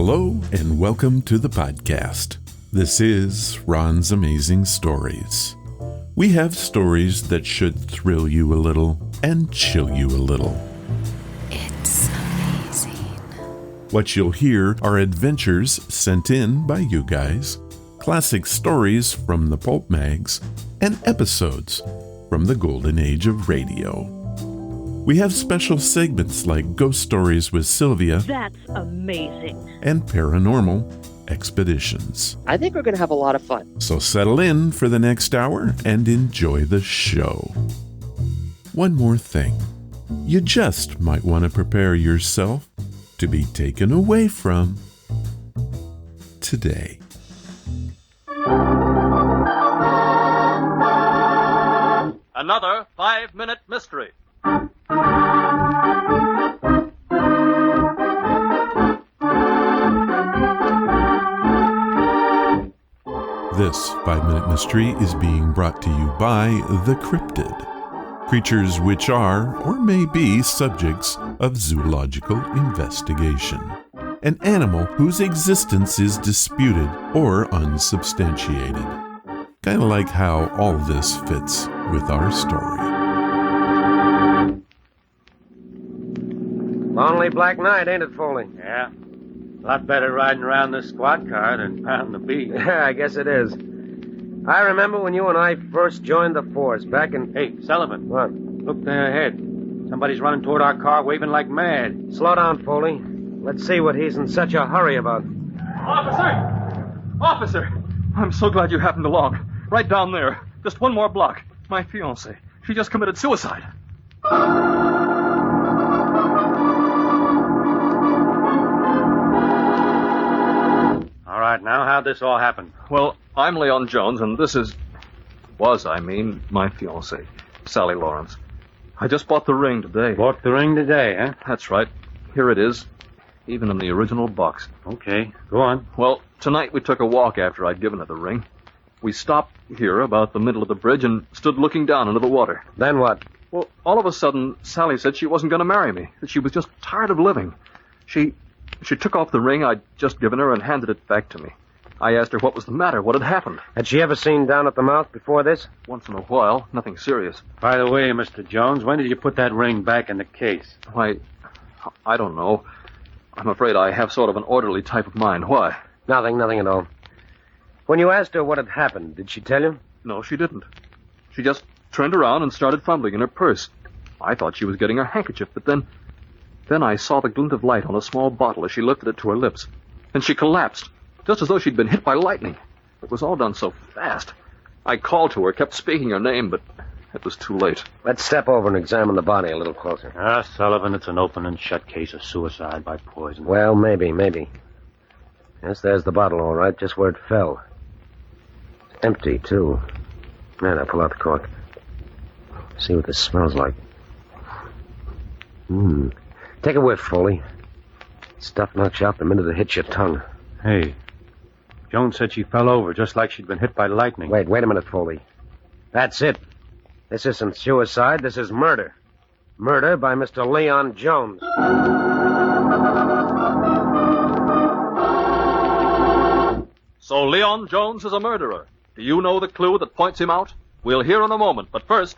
Hello and welcome to the podcast. This is Ron's Amazing Stories. We have stories that should thrill you a little and chill you a little. It's amazing. What you'll hear are adventures sent in by you guys, classic stories from the pulp mags, and episodes from the golden age of radio. We have special segments like Ghost Stories with Sylvia. That's amazing. And Paranormal Expeditions. I think we're going to have a lot of fun. So settle in for the next hour and enjoy the show. One more thing. You just might want to prepare yourself to be taken away from today. Another 5-minute mystery. This 5-minute mystery is being brought to you by the Cryptid, creatures which are or may be subjects of zoological investigation. An animal whose existence is disputed or unsubstantiated. Kind of like how all this fits with our story. Lonely black night, ain't it, Foley? Yeah. A lot better riding around this squad car than pounding the beat. Yeah, I guess it is. I remember when you and I first joined the force back in... Hey, Sullivan. What? Look there ahead. Somebody's running toward our car waving like mad. Slow down, Foley. Let's see what he's in such a hurry about. Officer! I'm so glad you happened along. Right down there. Just one more block. My fiancée. She just committed suicide. All right, now, how'd this all happen? Well, I'm Leon Jones, and this was my fiancée, Sally Lawrence. I just bought the ring today. Bought the ring today, huh? That's right. Here it is, even in the original box. Okay, go on. Well, tonight we took a walk after I'd given her the ring. We stopped here about the middle of the bridge and stood looking down into the water. Then what? Well, all of a sudden, Sally said she wasn't going to marry me, that she was just tired of living. She took off the ring I'd just given her and handed it back to me. I asked her what was the matter, what had happened. Had she ever seen down at the mouth before this? Once in a while, nothing serious. By the way, Mr. Jones, when did you put that ring back in the case? Why, I don't know. I'm afraid I have sort of an orderly type of mind. Why? Nothing at all. When you asked her what had happened, did she tell you? No, she didn't. She just turned around and started fumbling in her purse. I thought she was getting her handkerchief, but then I saw the glint of light on a small bottle as she lifted it to her lips. And she collapsed, just as though she'd been hit by lightning. It was all done so fast. I called to her, kept speaking her name, but it was too late. Let's step over and examine the body a little closer. Sullivan, it's an open and shut case of suicide by poison. Well, maybe. Yes, there's the bottle, all right, just where it fell. It's empty, too. Man, I'll pull out the cork. See what this smells like. Take a whiff, Foley. Stuff knocks you out the minute it hits your tongue. Hey, Jones said she fell over just like she'd been hit by lightning. Wait a minute, Foley. That's it. This isn't suicide, this is murder. Murder by Mr. Leon Jones. So Leon Jones is a murderer. Do you know the clue that points him out? We'll hear in a moment, but first...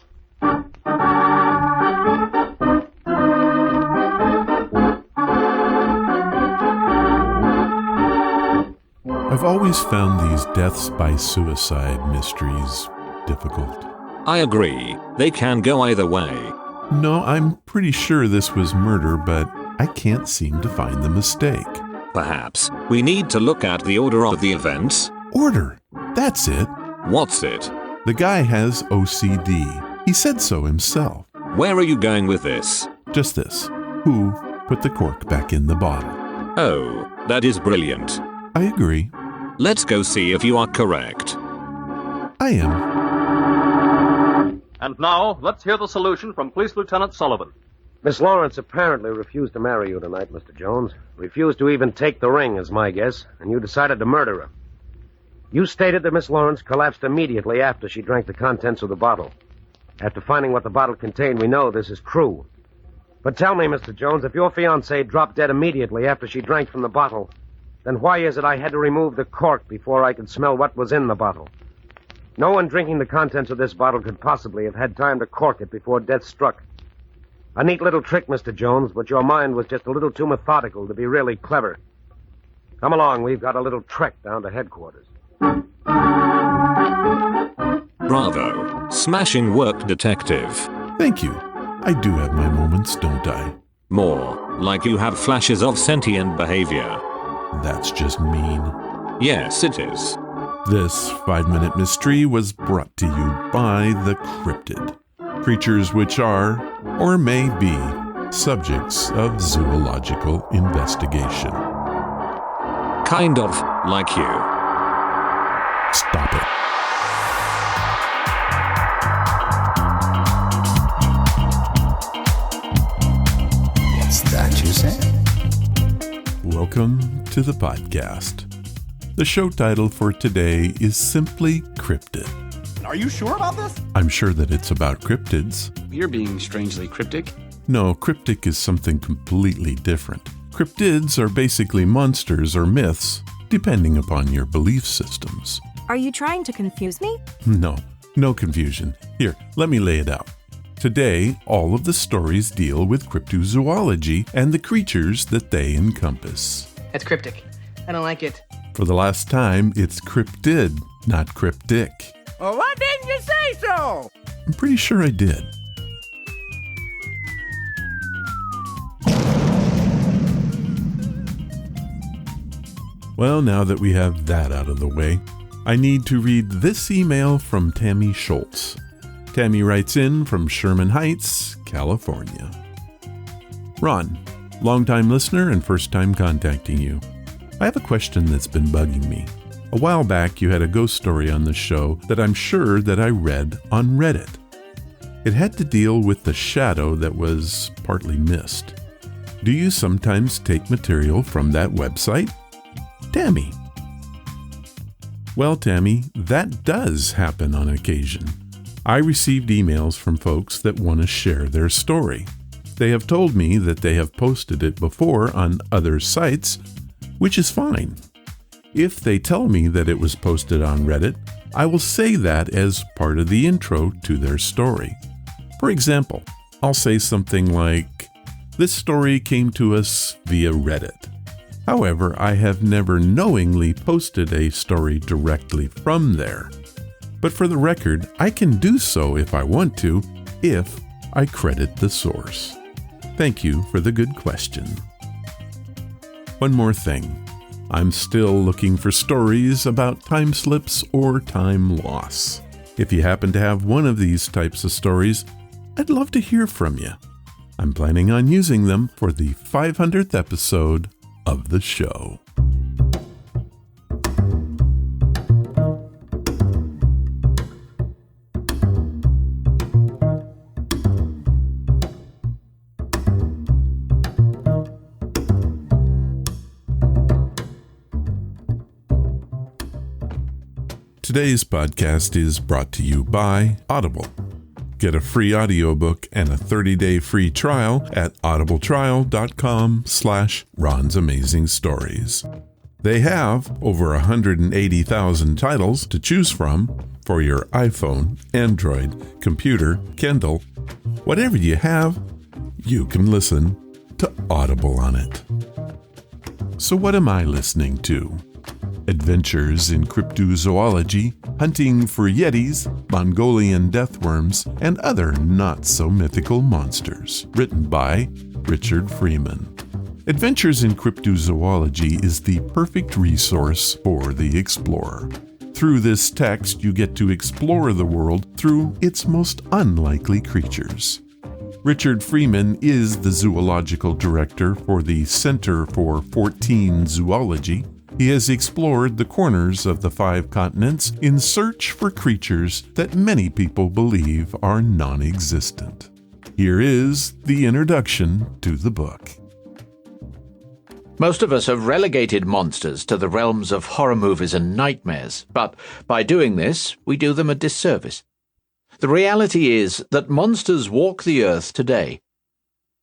I've always found these deaths by suicide mysteries difficult. I agree. They can go either way. No, I'm pretty sure this was murder, but I can't seem to find the mistake. Perhaps we need to look at the order of the events. Order! That's it. What's it? The guy has OCD. He said so himself. Where are you going with this? Just this. Who put the cork back in the bottle? Oh, that is brilliant. I agree. Let's go see if you are correct. I am. And now, let's hear the solution from Police Lieutenant Sullivan. Miss Lawrence apparently refused to marry you tonight, Mr. Jones. Refused to even take the ring, is my guess, and you decided to murder her. You stated that Miss Lawrence collapsed immediately after she drank the contents of the bottle. After finding what the bottle contained, we know this is true. But tell me, Mr. Jones, if your fiancée dropped dead immediately after she drank from the bottle, Then why is it I had to remove the cork before I could smell what was in the bottle? No one drinking the contents of this bottle could possibly have had time to cork it before death struck. A neat little trick, Mr. Jones, but your mind was just a little too methodical to be really clever. Come along, we've got a little trek down to headquarters. Bravo. Smashing work, detective. Thank you. I do have my moments, don't I? More like you have flashes of sentient behavior. That's just mean. Yes, it is. This 5-minute mystery was brought to you by the Cryptid, creatures which are, or may be, subjects of zoological investigation. Kind of like you. Stop it. What's that you say? Welcome to the podcast. The show title for today is simply Cryptid. Are you sure about this? I'm sure that it's about cryptids. You're being strangely cryptic. No, cryptic is something completely different. Cryptids are basically monsters or myths, depending upon your belief systems. Are you trying to confuse me? No confusion. Here, let me lay it out. Today, all of the stories deal with cryptozoology and the creatures that they encompass. That's cryptic. I don't like it. For the last time, it's cryptid, not cryptic. Well, why didn't you say so? I'm pretty sure I did. Well, now that we have that out of the way, I need to read this email from Tammy Schultz. Tammy writes in from Sherman Heights, California. Ron, longtime listener and first time contacting you. I have a question that's been bugging me. A while back, you had a ghost story on the show that I'm sure that I read on Reddit. It had to deal with the shadow that was partly missed. Do you sometimes take material from that website? Tammy. Well, Tammy, that does happen on occasion. I received emails from folks that want to share their story. They have told me that they have posted it before on other sites, which is fine. If they tell me that it was posted on Reddit, I will say that as part of the intro to their story. For example, I'll say something like, "This story came to us via Reddit." However, I have never knowingly posted a story directly from there. But for the record, I can do so if I want to, if I credit the source. Thank you for the good question. One more thing. I'm still looking for stories about time slips or time loss. If you happen to have one of these types of stories, I'd love to hear from you. I'm planning on using them for the 500th episode of the show. Today's podcast is brought to you by Audible. Get a free audiobook and a 30-day free trial at audibletrial.com/Ron's Amazing Stories. They have over 180,000 titles to choose from for your iPhone, Android, computer, Kindle. Whatever you have, you can listen to Audible on it. So what am I listening to? Adventures in Cryptozoology, hunting for Yetis, Mongolian deathworms, and other not-so-mythical monsters, written by Richard Freeman. Adventures in Cryptozoology is the perfect resource for the explorer. Through this text, you get to explore the world through its most unlikely creatures. Richard Freeman is the zoological director for the Center for 14 Zoology. He has explored the corners of the 5 continents in search for creatures that many people believe are non-existent. Here is the introduction to the book. Most of us have relegated monsters to the realms of horror movies and nightmares, but by doing this, we do them a disservice. The reality is that monsters walk the earth today.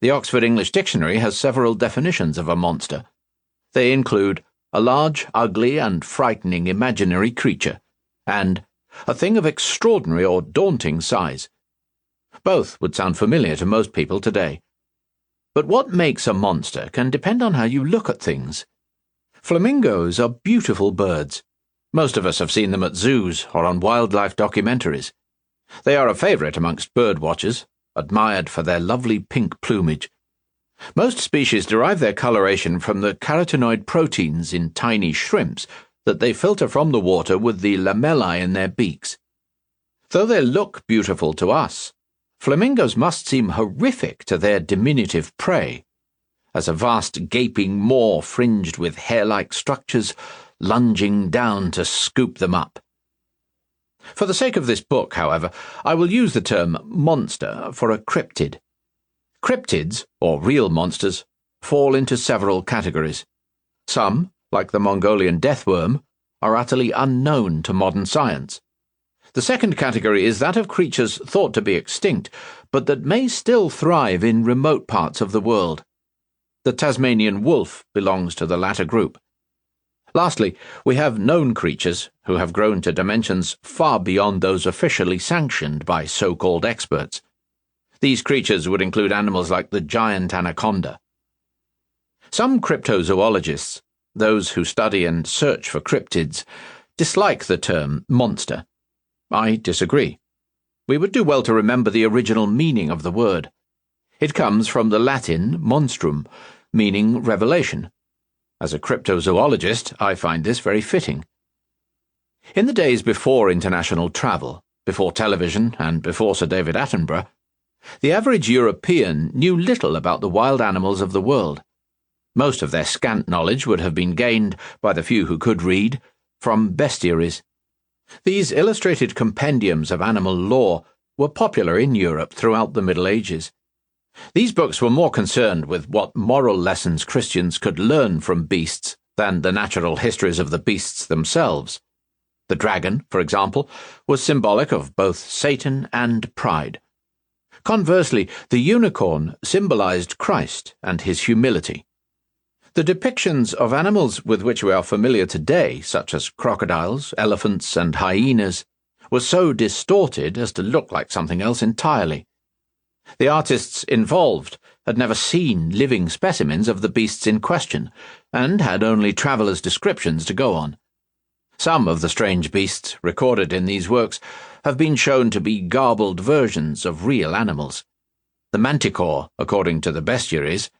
The Oxford English Dictionary has several definitions of a monster. They include a large, ugly, and frightening imaginary creature, and a thing of extraordinary or daunting size. Both would sound familiar to most people today. But what makes a monster can depend on how you look at things. Flamingos are beautiful birds. Most of us have seen them at zoos or on wildlife documentaries. They are a favourite amongst bird watchers, admired for their lovely pink plumage. Most species derive their coloration from the carotenoid proteins in tiny shrimps that they filter from the water with the lamellae in their beaks. Though they look beautiful to us, flamingos must seem horrific to their diminutive prey, as a vast gaping maw fringed with hair-like structures lunging down to scoop them up. For the sake of this book, however, I will use the term monster for a cryptid. Cryptids, or real monsters, fall into several categories. Some, like the Mongolian deathworm, are utterly unknown to modern science. The second category is that of creatures thought to be extinct, but that may still thrive in remote parts of the world. The Tasmanian wolf belongs to the latter group. Lastly, we have known creatures who have grown to dimensions far beyond those officially sanctioned by so-called experts. These creatures would include animals like the giant anaconda. Some cryptozoologists, those who study and search for cryptids, dislike the term monster. I disagree. We would do well to remember the original meaning of the word. It comes from the Latin monstrum, meaning revelation. As a cryptozoologist, I find this very fitting. In the days before international travel, before television, and before Sir David Attenborough, the average European knew little about the wild animals of the world. Most of their scant knowledge would have been gained, by the few who could read, from bestiaries. These illustrated compendiums of animal lore were popular in Europe throughout the Middle Ages. These books were more concerned with what moral lessons Christians could learn from beasts than the natural histories of the beasts themselves. The dragon, for example, was symbolic of both Satan and pride. Conversely, the unicorn symbolized Christ and his humility. The depictions of animals with which we are familiar today, such as crocodiles, elephants, and hyenas, were so distorted as to look like something else entirely. The artists involved had never seen living specimens of the beasts in question, and had only travellers' descriptions to go on. Some of the strange beasts recorded in these works have been shown to be garbled versions of real animals. The manticore, according to the bestiaries,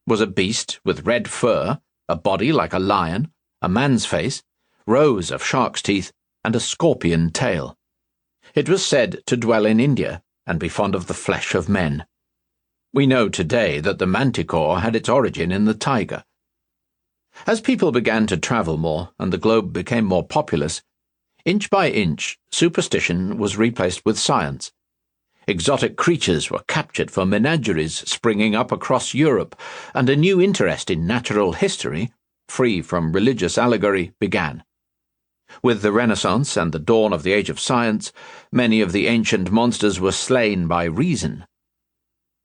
was a beast with red fur, a body like a lion, a man's face, rows of shark's teeth, and a scorpion tail. It was said to dwell in India and be fond of the flesh of men. We know today that the manticore had its origin in the tiger. As people began to travel more and the globe became more populous, inch by inch, superstition was replaced with science. Exotic creatures were captured for menageries springing up across Europe, and a new interest in natural history, free from religious allegory, began. With the Renaissance and the dawn of the age of science, many of the ancient monsters were slain by reason.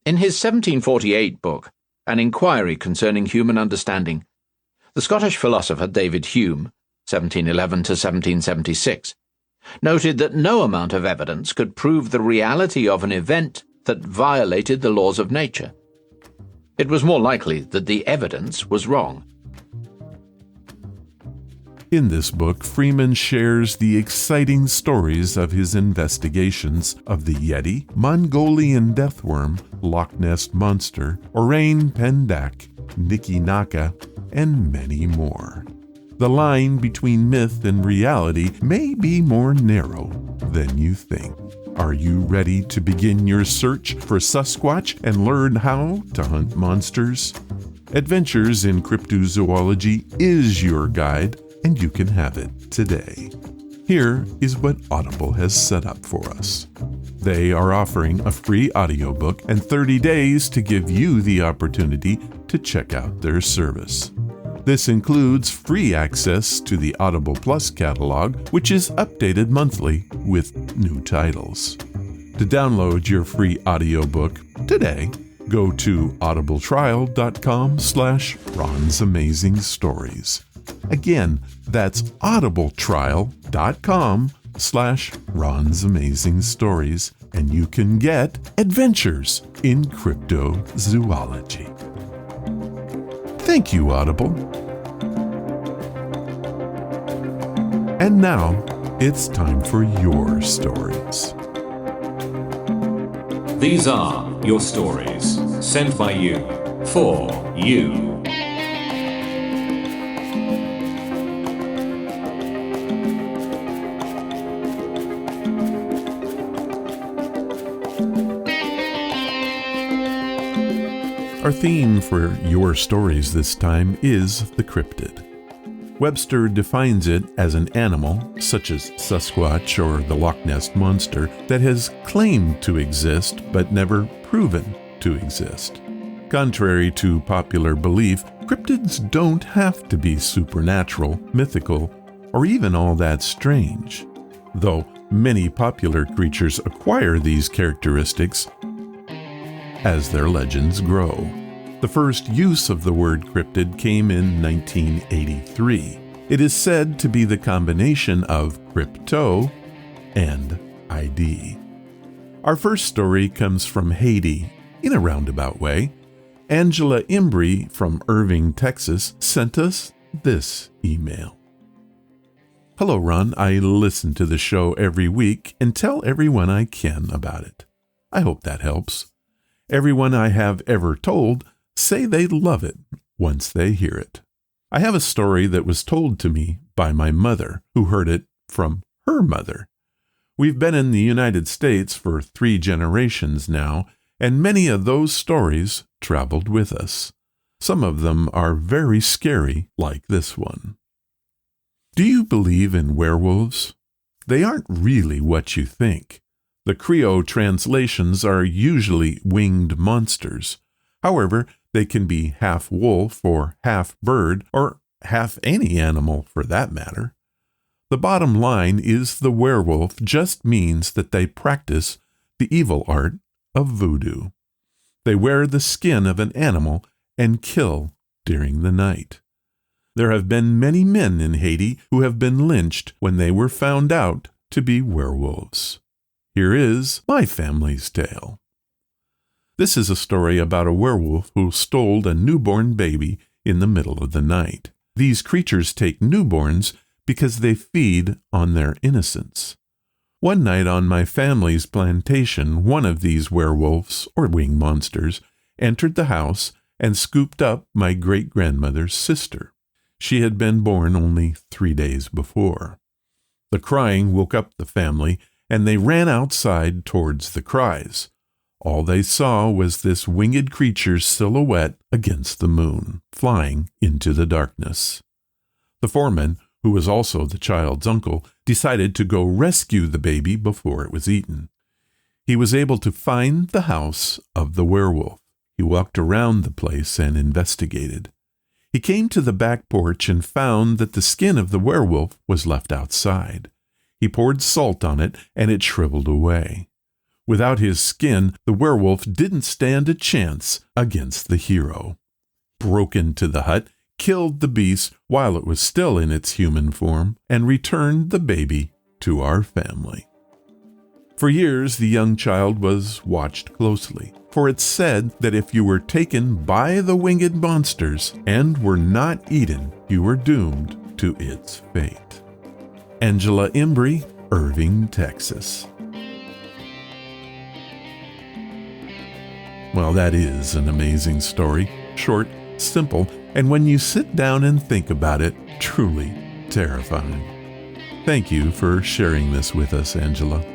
In his 1748 book, An Inquiry Concerning Human Understanding, the Scottish philosopher David Hume, 1711 to 1776, noted that no amount of evidence could prove the reality of an event that violated the laws of nature. It was more likely that the evidence was wrong. In this book, Freeman shares the exciting stories of his investigations of the Yeti, Mongolian deathworm, Loch Ness Monster, Orang Pendak, Niki Naka, and many more. The line between myth and reality may be more narrow than you think. Are you ready to begin your search for Sasquatch and learn how to hunt monsters? Adventures in Cryptozoology is your guide, and you can have it today. Here is what Audible has set up for us. They are offering a free audiobook and 30 days to give you the opportunity to check out their service. This includes free access to the Audible Plus catalog, which is updated monthly with new titles. To download your free audiobook today, go to audibletrial.com/Ron's Amazing Stories. Again, that's audibletrial.com/Ron's Amazing Stories, and you can get Adventures in Cryptozoology. Thank you, Audible. And now, it's time for your stories. These are your stories, sent by you, for you. Our theme for your stories this time is the cryptid. Webster defines it as an animal, such as Sasquatch or the Loch Ness Monster, that has claimed to exist but never proven to exist. Contrary to popular belief, cryptids don't have to be supernatural, mythical, or even all that strange. Though many popular creatures acquire these characteristics as their legends grow. The first use of the word cryptid came in 1983. It is said to be the combination of crypto and ID. Our first story comes from Haiti, in a roundabout way. Angela Embry from Irving, Texas, sent us this email. Hello, Ron. I listen to the show every week and tell everyone I can about it. I hope that helps. Everyone I have ever told say they love it once they hear it. I have a story that was told to me by my mother, who heard it from her mother. We've been in the United States for 3 generations now, and many of those stories traveled with us. Some of them are very scary, like this one. Do you believe in werewolves? They aren't really what you think. The Creole translations are usually winged monsters. However, they can be half wolf or half bird or half any animal for that matter. The bottom line is the werewolf just means that they practice the evil art of voodoo. They wear the skin of an animal and kill during the night. There have been many men in Haiti who have been lynched when they were found out to be werewolves. Here is my family's tale. This is a story about a werewolf who stole a newborn baby in the middle of the night. These creatures take newborns because they feed on their innocence. One night on my family's plantation, one of these werewolves, or winged monsters, entered the house and scooped up my great-grandmother's sister. She had been born only 3 days before. The crying woke up the family, and they ran outside towards the cries. All they saw was this winged creature's silhouette against the moon, flying into the darkness. The foreman, who was also the child's uncle, decided to go rescue the baby before it was eaten. He was able to find the house of the werewolf. He walked around the place and investigated. He came to the back porch and found that the skin of the werewolf was left outside. He poured salt on it, and it shriveled away. Without his skin, the werewolf didn't stand a chance against the hero. Broke into the hut, killed the beast while it was still in its human form, and returned the baby to our family. For years, the young child was watched closely, for it's said that if you were taken by the winged monsters and were not eaten, you were doomed to its fate. Angela Embry, Irving, Texas. Well, that is an amazing story. Short, simple, and when you sit down and think about it, truly terrifying. Thank you for sharing this with us, Angela.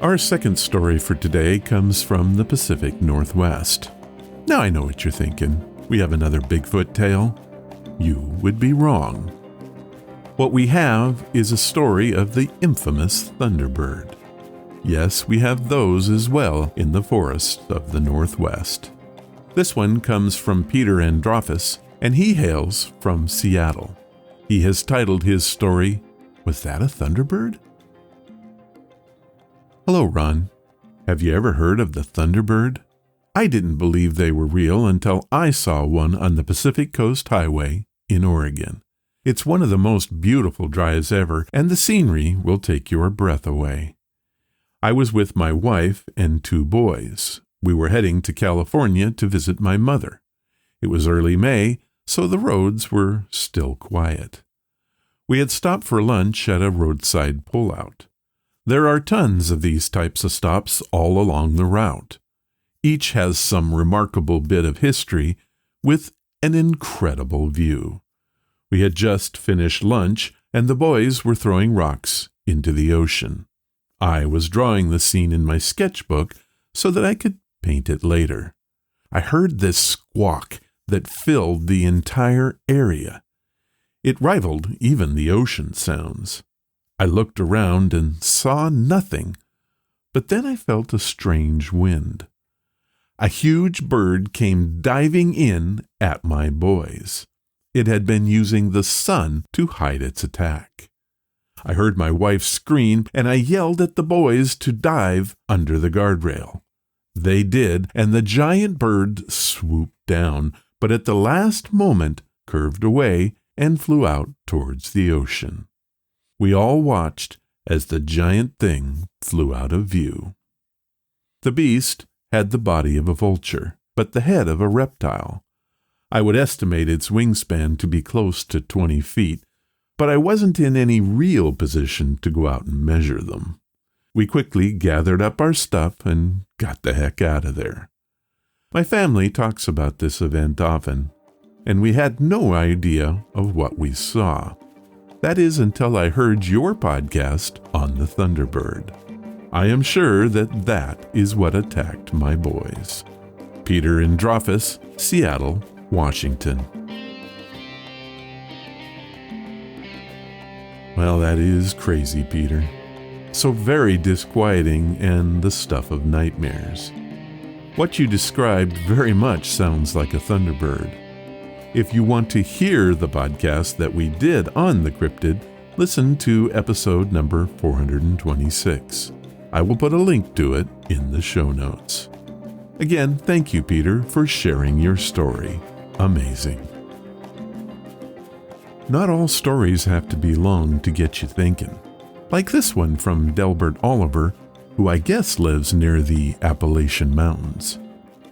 Our second story for today comes from the Pacific Northwest. Now I know what you're thinking. We have another Bigfoot tale? You would be wrong. What we have is a story of the infamous Thunderbird. Yes, we have those as well in the forests of the Northwest. This one comes from Peter Androphis, and he hails from Seattle. He has titled his story, Was That a Thunderbird? Hello, Ron. Have you ever heard of the Thunderbird? I didn't believe they were real until I saw one on the Pacific Coast Highway in Oregon. It's one of the most beautiful drives ever, and the scenery will take your breath away. I was with my wife and 2 boys. We were heading to California to visit my mother. It was early May, so the roads were still quiet. We had stopped for lunch at a roadside pullout. There are tons of these types of stops all along the route. Each has some remarkable bit of history with an incredible view. We had just finished lunch, and the boys were throwing rocks into the ocean. I was drawing the scene in my sketchbook so that I could paint it later. I heard this squawk that filled the entire area. It rivaled even the ocean sounds. I looked around and saw nothing, but then I felt a strange wind. A huge bird came diving in at my boys. It had been using the sun to hide its attack. I heard my wife scream, and I yelled at the boys to dive under the guardrail. They did, and the giant bird swooped down, but at the last moment curved away and flew out towards the ocean. We all watched as the giant thing flew out of view. The beast had the body of a vulture, but the head of a reptile. I would estimate its wingspan to be close to 20 feet, but I wasn't in any real position to go out and measure them. We quickly gathered up our stuff and got the heck out of there. My family talks about this event often, and we had no idea of what we saw. That is until I heard your podcast on the Thunderbird. I am sure that that is what attacked my boys. Peter in Drofus, Seattle, Washington. Well, that is crazy, Peter. So very disquieting and the stuff of nightmares. What you described very much sounds like a Thunderbird. If you want to hear the podcast that we did on the Cryptid, listen to episode number 426. I will put a link to it in the show notes. Again, thank you, Peter, for sharing your story. Amazing. Not all stories have to be long to get you thinking. Like this one from Delbert Oliver, who I guess lives near the Appalachian Mountains.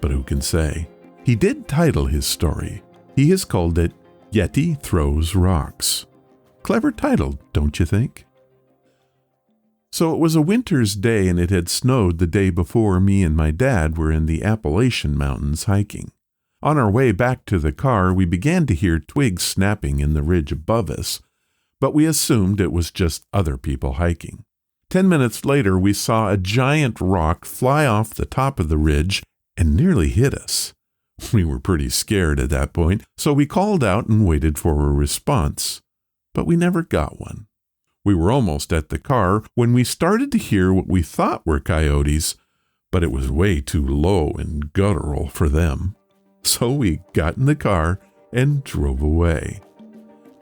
But who can say? He did title his story. He has called it Yeti Throws Rocks. Clever title, don't you think? So it was a winter's day, and it had snowed the day before me and my dad were in the Appalachian Mountains hiking. On our way back to the car, we began to hear twigs snapping in the ridge above us, but we assumed it was just other people hiking. 10 minutes later, we saw a giant rock fly off the top of the ridge and nearly hit us. We were pretty scared at that point, so we called out and waited for a response, but we never got one. We were almost at the car when we started to hear what we thought were coyotes, but it was way too low and guttural for them. So we got in the car and drove away.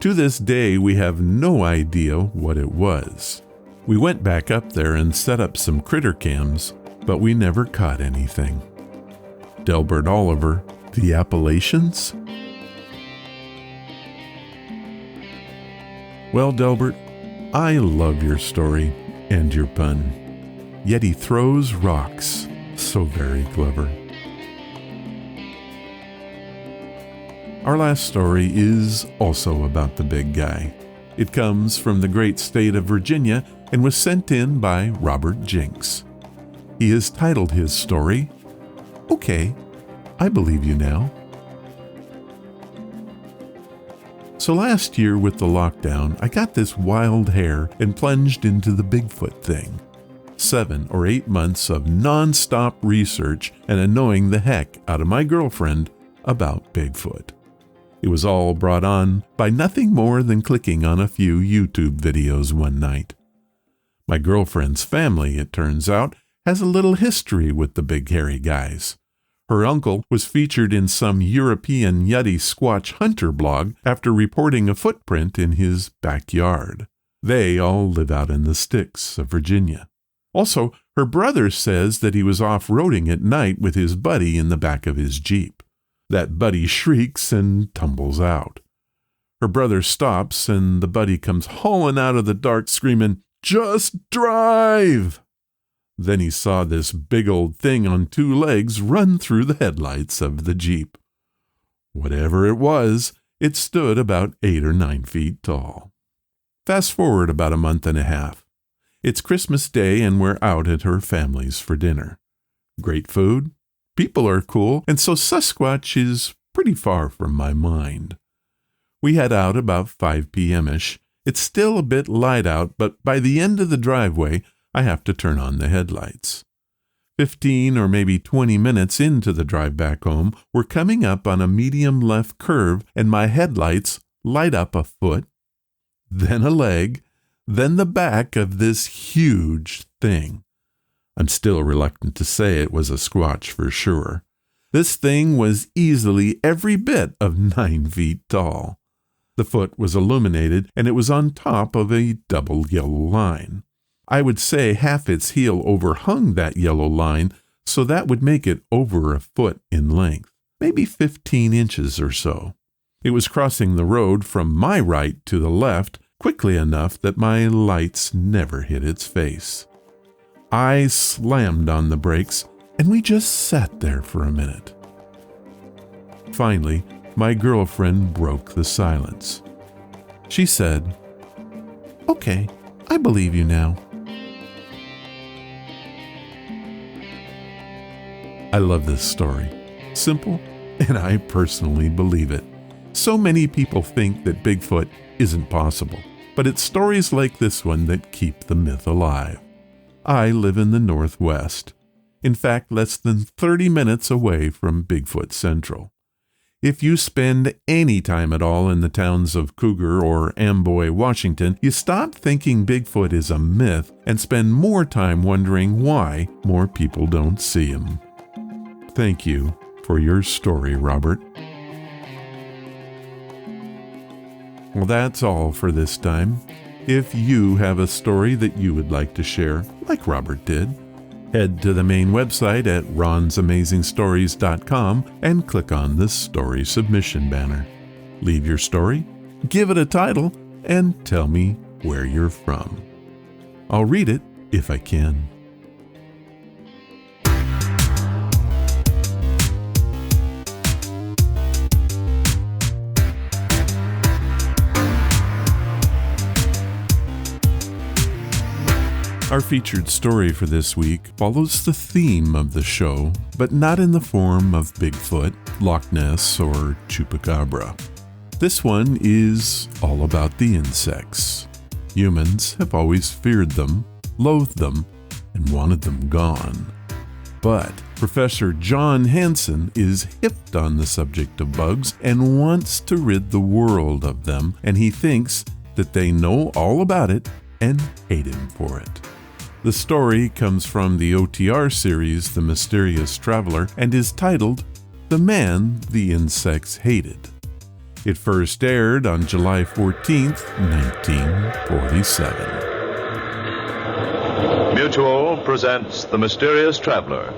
To this day, we have no idea what it was. We went back up there and set up some critter cams, but we never caught anything. Delbert Oliver, The Appalachians? Well, Delbert, I love your story and your pun. Yeti throws rocks. So very clever. Our last story is also about the big guy. It comes from the great state of Virginia and was sent in by Robert Jinks. He has titled his story, Okay, I Believe You Now. So last year with the lockdown, I got this wild hair and plunged into the Bigfoot thing. 7 or 8 months of non-stop research and annoying the heck out of my girlfriend about Bigfoot. It was all brought on by nothing more than clicking on a few YouTube videos one night. My girlfriend's family, it turns out, has a little history with the big hairy guys. Her uncle was featured in some European Yeti Squatch hunter blog after reporting a footprint in his backyard. They all live out in the sticks of Virginia. Also, her brother says that he was off-roading at night with his buddy in the back of his Jeep. That buddy shrieks and tumbles out. Her brother stops, and the buddy comes hauling out of the dark screaming, "Just drive!" Then he saw this big old thing on 2 legs run through the headlights of the Jeep. Whatever it was, it stood about 8 or 9 feet tall. Fast forward about a month and a half. It's Christmas Day, and we're out at her family's for dinner. Great food, people are cool, and so Sasquatch is pretty far from my mind. We head out about 5 p.m.-ish. It's still a bit light out, but by the end of the driveway, I have to turn on the headlights. 15 or maybe 20 minutes into the drive back home, we're coming up on a medium left curve, and my headlights light up a foot, then a leg, then the back of this huge thing. I'm still reluctant to say it was a squatch for sure. This thing was easily every bit of 9 feet tall. The foot was illuminated, and it was on top of a double yellow line. I would say half its heel overhung that yellow line, so that would make it over a foot in length, maybe 15 inches or so. It was crossing the road from my right to the left quickly enough that my lights never hit its face. I slammed on the brakes, and we just sat there for a minute. Finally, my girlfriend broke the silence. She said, "Okay, I believe you now." I love this story. Simple, and I personally believe it. So many people think that Bigfoot isn't possible, but it's stories like this one that keep the myth alive. I live in the Northwest. In fact, less than 30 minutes away from Bigfoot Central. If you spend any time at all in the towns of Cougar or Amboy, Washington, you stop thinking Bigfoot is a myth and spend more time wondering why more people don't see him. Thank you for your story, Robert. Well, that's all for this time. If you have a story that you would like to share, like Robert did, head to the main website at ronsamazingstories.com and click on the story submission banner. Leave your story, give it a title, and tell me where you're from. I'll read it if I can. Our featured story for this week follows the theme of the show, but not in the form of Bigfoot, Loch Ness, or Chupacabra. This one is all about the insects. Humans have always feared them, loathed them, and wanted them gone. But Professor John Hanson is hipped on the subject of bugs and wants to rid the world of them, and he thinks that they know all about it and hate him for it. The story comes from the OTR series The Mysterious Traveler and is titled The Man the Insects Hated. It first aired on July 14th, 1947. Mutual presents The Mysterious Traveler.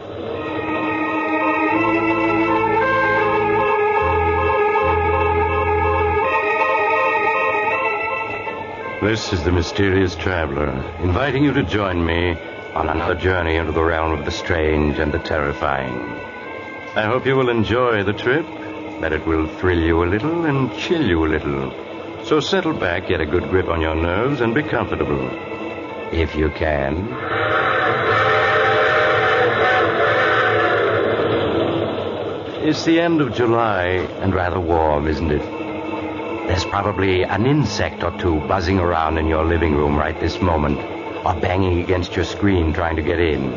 This is the Mysterious Traveler, inviting you to join me on another journey into the realm of the strange and the terrifying. I hope you will enjoy the trip, that it will thrill you a little and chill you a little. So settle back, get a good grip on your nerves, and be comfortable. If you can. It's the end of July, and rather warm, isn't it? There's probably an insect or two buzzing around in your living room right this moment, or banging against your screen trying to get in.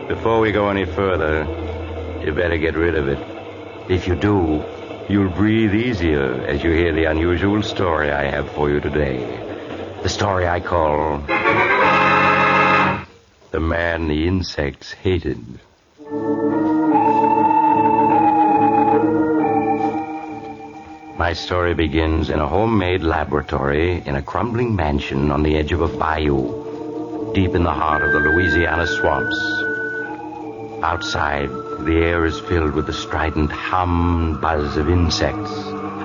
Before we go any further, you better get rid of it. If you do, you'll breathe easier as you hear the unusual story I have for you today. The story I call The Man the Insects Hated. My story begins in a homemade laboratory in a crumbling mansion on the edge of a bayou. deep in the heart of the Louisiana swamps. Outside, the air is filled with the strident hum and buzz of insects,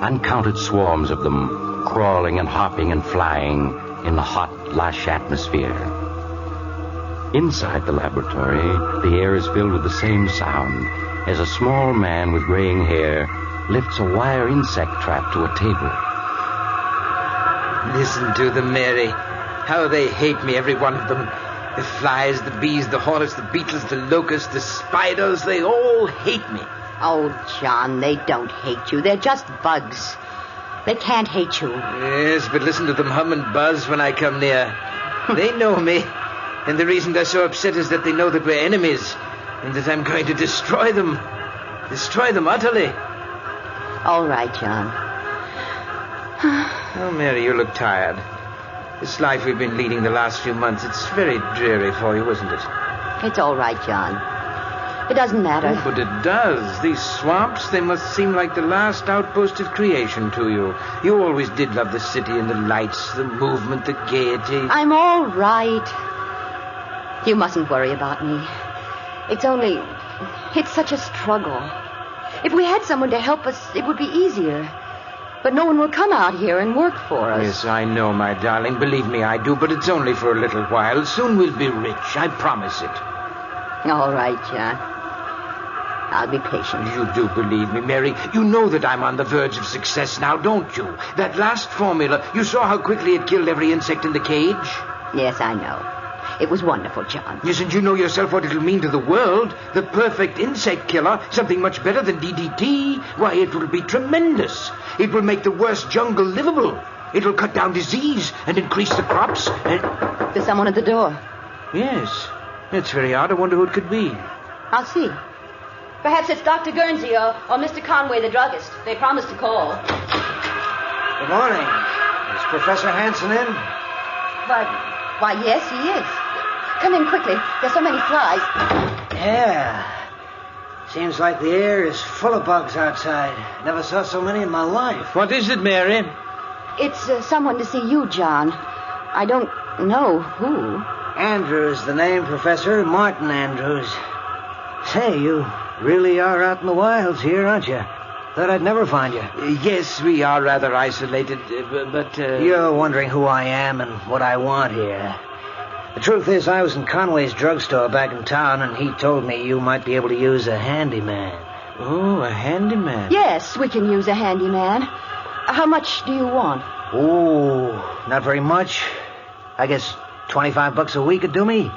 uncounted swarms of them crawling and hopping and flying in the hot, lush atmosphere. Inside the laboratory, the air is filled with the same sound as a small man with graying hair lifts a wire insect trap to a table. Listen to them, Mary. How they hate me, every one of them. The flies, the bees, the hornets, the beetles, the locusts, the spiders, they all hate me. Oh, John, they don't hate you. They're just bugs. They can't hate you. Yes, but listen to them hum and buzz when I come near. They know me. And the reason they're so upset is that they know that we're enemies. And that I'm going to destroy them. Destroy them utterly. All right, John. Oh, Mary, you look tired. This life we've been leading the last few months, it's very dreary for you, isn't it? It's all right, John. It doesn't matter. Oh, but it does. These swamps, they must seem like the last outpost of creation to you. You always did love the city and the lights, the movement, the gaiety. I'm all right. You mustn't worry about me. It's such a struggle. If we had someone to help us, it would be easier. But no one will come out here and work for us. Yes, I know, my darling. Believe me, I do. But it's only for a little while. Soon we'll be rich. I promise it. All right, John. I'll be patient. You do believe me, Mary. You know that I'm on the verge of success now, don't you? That last formula, you saw how quickly it killed every insect in the cage? Yes, I know. It was wonderful, John. Yes, and you know yourself what it'll mean to the world. The perfect insect killer, something much better than DDT. Why, it will be tremendous. It will make the worst jungle livable. It will cut down disease and increase the crops. There's someone at the door. Yes. That's very odd. I wonder who it could be. I'll see. Perhaps it's Dr. Guernsey or Mr. Conway, the druggist. They promised to call. Good morning. Is Professor Hanson in? Why, yes, he is. Come in quickly. There's so many flies. Yeah. Seems like the air is full of bugs outside. Never saw so many in my life. What is it, Mary? It's someone to see you, John. I don't know who. Andrews, the name, Professor. Martin Andrews. Say, you really are out in the wilds here, aren't you? Thought I'd never find you. Yes, we are rather isolated, but... You're wondering who I am and what I want here. The truth is, I was in Conway's drugstore back in town, and he told me you might be able to use a handyman. Oh, a handyman? Yes, we can use a handyman. How much do you want? Oh, not very much. I guess $25 a week would do me.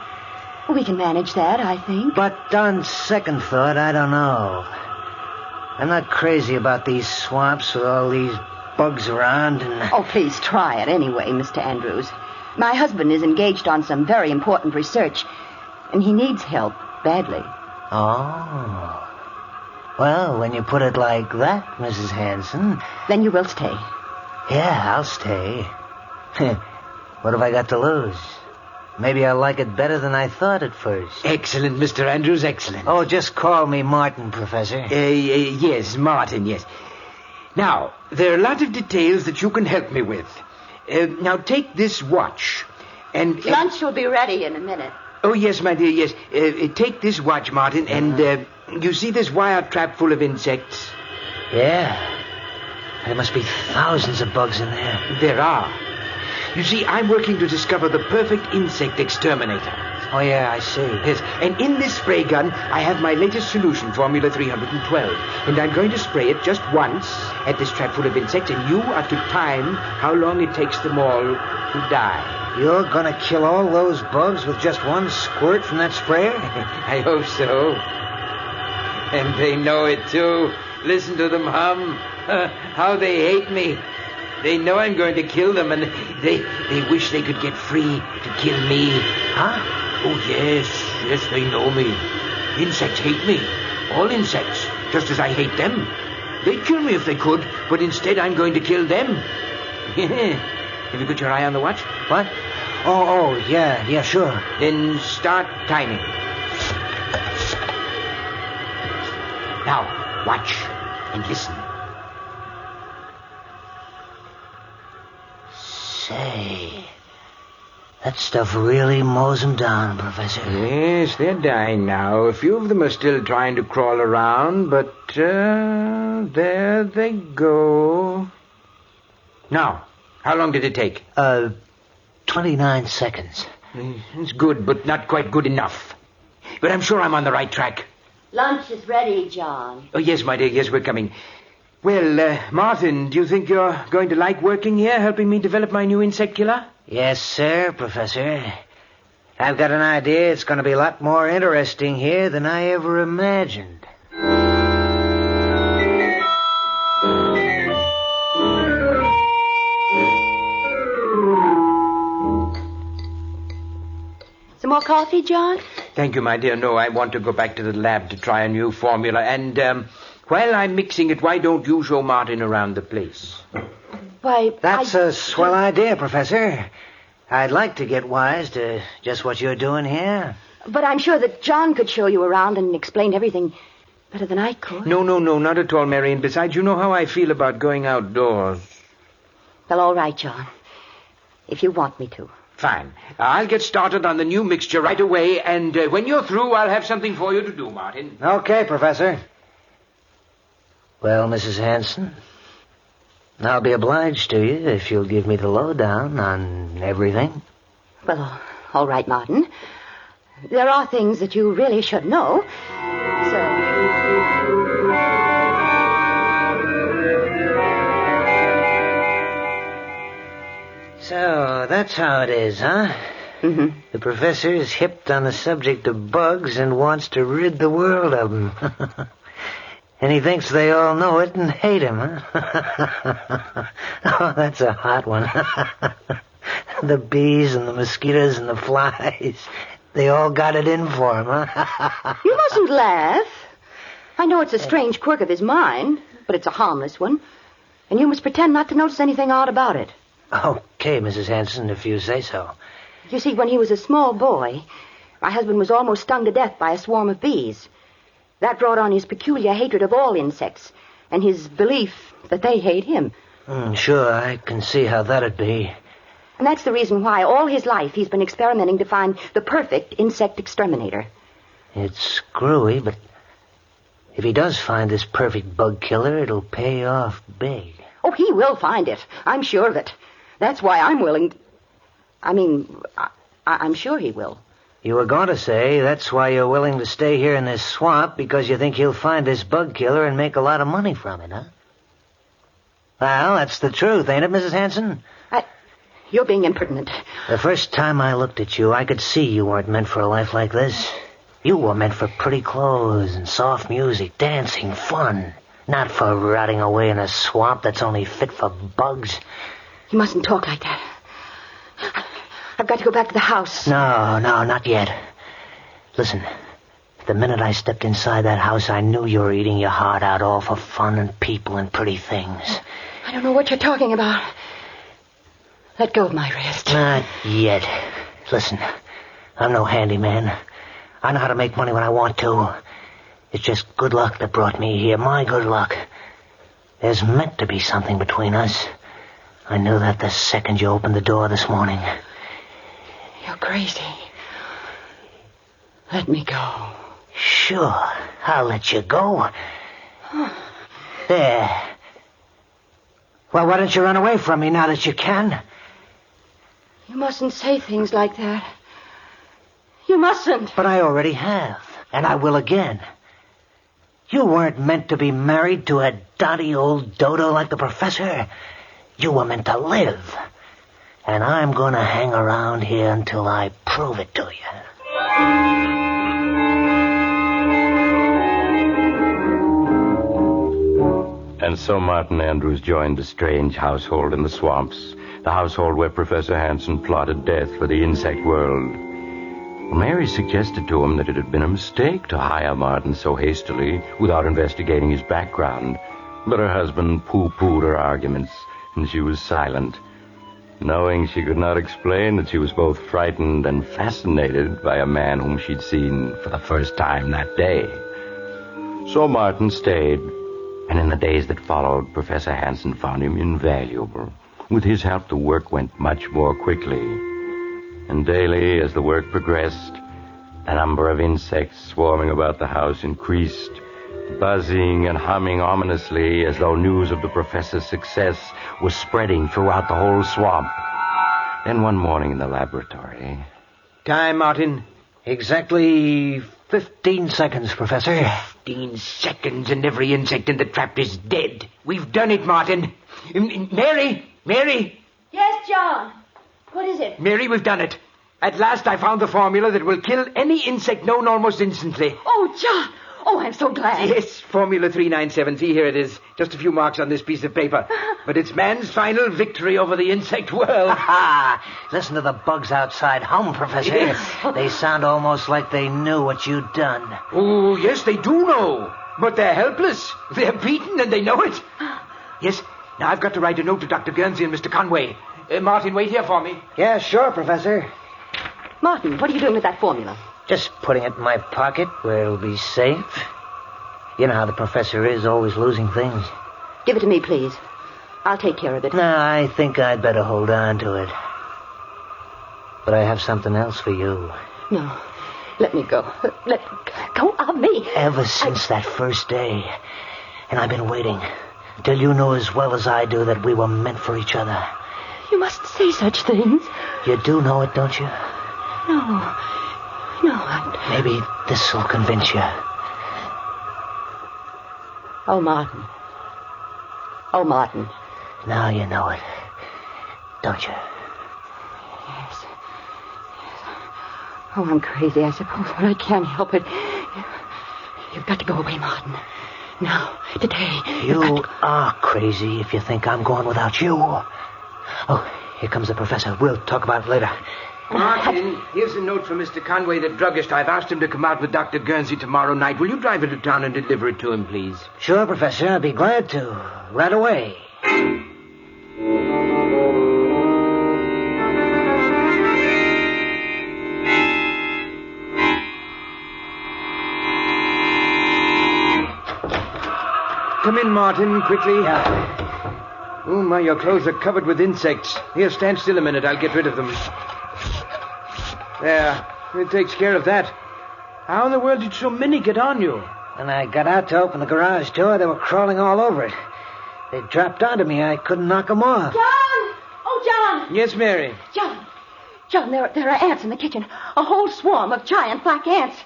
We can manage that, I think. But on second thought, I don't know. I'm not crazy about these swamps with all these bugs around and... Oh, please try it anyway, Mr. Andrews. My husband is engaged on some very important research, and he needs help badly. Oh. Well, when you put it like that, Mrs. Hanson... Then you will stay. Yeah, I'll stay. What have I got to lose? Maybe I'll like it better than I thought at first. Excellent, Mr. Andrews, excellent. Oh, just call me Martin, Professor. Yes, Martin, yes. Now, there are a lot of details that you can help me with. Now, take this watch, and... Lunch will be ready in a minute. Oh, yes, my dear, yes. Take this watch, Martin, and you see this wire trap full of insects? Yeah. There must be thousands of bugs in there. There are. You see, I'm working to discover the perfect insect exterminator. Oh, yeah, I see. Yes, and in this spray gun, I have my latest solution, Formula 312. And I'm going to spray it just once at this trap full of insects, and you are to time how long it takes them all to die. You're going to kill all those bugs with just one squirt from that sprayer? I hope so. And they know it, too. Listen to them hum. How they hate me. They know I'm going to kill them, and they wish they could get free to kill me. Huh? Oh, yes, they know me. Insects hate me. All insects, just as I hate them. They'd kill me if they could, but instead I'm going to kill them. Have you got your eye on the watch? What? Oh, yeah, sure. Then start timing. Now, watch and listen. Say, That stuff really mows them down, Professor. Yes, they're dying now. A few of them are still trying to crawl around, but there they go. Now, how long did it take? 29 seconds. It's good, but not quite good enough. But I'm sure I'm on the right track. Lunch is ready, John. Oh, yes, my dear, yes, we're coming. Well, Martin, do you think you're going to like working here, helping me develop my new insect killer? Yes, sir, Professor. I've got an idea it's going to be a lot more interesting here than I ever imagined. Some more coffee, John? Thank you, my dear. No, I want to go back to the lab to try a new formula. And while I'm mixing it, why don't you show Martin around the place? Why, That's a swell idea, Professor. I'd like to get wise to just what you're doing here. But I'm sure that John could show you around and explain everything better than I could. No, not at all, Mary. And besides, you know how I feel about going outdoors. Well, all right, John. If you want me to. Fine. I'll get started on the new mixture right away, and when you're through, I'll have something for you to do, Martin. Okay, Professor. Well, Mrs. Hanson, I'll be obliged to you if you'll give me the lowdown on everything. Well, all right, Martin. There are things that you really should know. So, that's how it is, huh? Mm-hmm. The professor is hipped on the subject of bugs and wants to rid the world of them. And he thinks they all know it and hate him, huh? Oh, that's a hot one. The bees and the mosquitoes and the flies, they all got it in for him, huh? You mustn't laugh. I know it's a strange quirk of his mind, but it's a harmless one. And you must pretend not to notice anything odd about it. Okay, Mrs. Hanson, if you say so. You see, when he was a small boy, my husband was almost stung to death by a swarm of bees. That brought on his peculiar hatred of all insects, and his belief that they hate him. Sure, I can see how that'd be. And that's the reason why all his life he's been experimenting to find the perfect insect exterminator. It's screwy, but if he does find this perfect bug killer, it'll pay off big. Oh, he will find it. I'm sure of it. That's why I'm willing... I'm sure he will. You were going to say that's why you're willing to stay here in this swamp, because you think he'll find this bug killer and make a lot of money from it, huh? Well, that's the truth, ain't it, Mrs. Hanson? You're being impertinent. The first time I looked at you, I could see you weren't meant for a life like this. You were meant for pretty clothes and soft music, dancing, fun. Not for rotting away in a swamp that's only fit for bugs. You mustn't talk like that. I've got to go back to the house. No, not yet. Listen, the minute I stepped inside that house, I knew you were eating your heart out all for fun and people and pretty things. I don't know what you're talking about. Let go of my wrist. Not yet. Listen, I'm no handyman. I know how to make money when I want to. It's just good luck that brought me here, my good luck. There's meant to be something between us. I knew that the second you opened the door this morning. You're crazy. Let me go. Sure, I'll let you go. There. Well, why don't you run away from me now that you can? You mustn't say things like that. You mustn't. But I already have, and I will again. You weren't meant to be married to a dotty old dodo like the professor. You were meant to live. And I'm going to hang around here until I prove it to you. And so Martin Andrews joined the strange household in the swamps, the household where Professor Hanson plotted death for the insect world. Mary suggested to him that it had been a mistake to hire Martin so hastily without investigating his background, but her husband pooh-poohed her arguments, and she was silent, knowing she could not explain that she was both frightened and fascinated by a man whom she'd seen for the first time that day. So Martin stayed, and in the days that followed, Professor Hanson found him invaluable. With his help, the work went much more quickly. And daily, as the work progressed, the number of insects swarming about the house increased, buzzing and humming ominously as though news of the professor's success was spreading throughout the whole swamp. Then one morning in the laboratory... Time, Martin. Exactly 15 seconds, Professor. 15 seconds and every insect in the trap is dead. We've done it, Martin. Mary! Yes, John. What is it? Mary, we've done it. At last I found the formula that will kill any insect known almost instantly. Oh, John. Oh, I'm so glad. Yes, Formula 397. See, here it is. Just a few marks on this piece of paper. But it's man's final victory over the insect world. Ha! Listen to the bugs outside hum, Professor. Yes. They sound almost like they knew what you'd done. Oh, yes, they do know. But they're helpless. They're beaten and they know it. Yes, now I've got to write a note to Dr. Guernsey and Mr. Conway. Martin, wait here for me. Yeah, sure, Professor. Martin, what are you doing with that formula? Just putting it in my pocket where it'll be safe. You know how the professor is, always losing things. Give it to me, please. I'll take care of it. No, I think I'd better hold on to it. But I have something else for you. No. Let me go. Let go of me. Ever since that first day. And I've been waiting till you know as well as I do that we were meant for each other. You mustn't say such things. You do know it, don't you? No. Maybe this will convince you. Oh, Martin. Now you know it, don't you? Yes. Oh, I'm crazy, I suppose, but I can't help it. You've got to go away, Martin. Now, today. You are crazy if you think I'm going without you. Oh, here comes the professor. We'll talk about it later. Martin, here's a note from Mr. Conway, the druggist. I've asked him to come out with Dr. Guernsey tomorrow night. Will you drive into town and deliver it to him, please? Sure, Professor. I'd be glad to. Right away. Come in, Martin, quickly. Oh, my, your clothes are covered with insects. Here, stand still a minute. I'll get rid of them. There. It takes care of that. How in the world did so many get on you? When I got out to open the garage door, they were crawling all over it. They dropped onto me. I couldn't knock them off. John! Oh, John! Yes, Mary? John, there are ants in the kitchen. A whole swarm of giant black ants.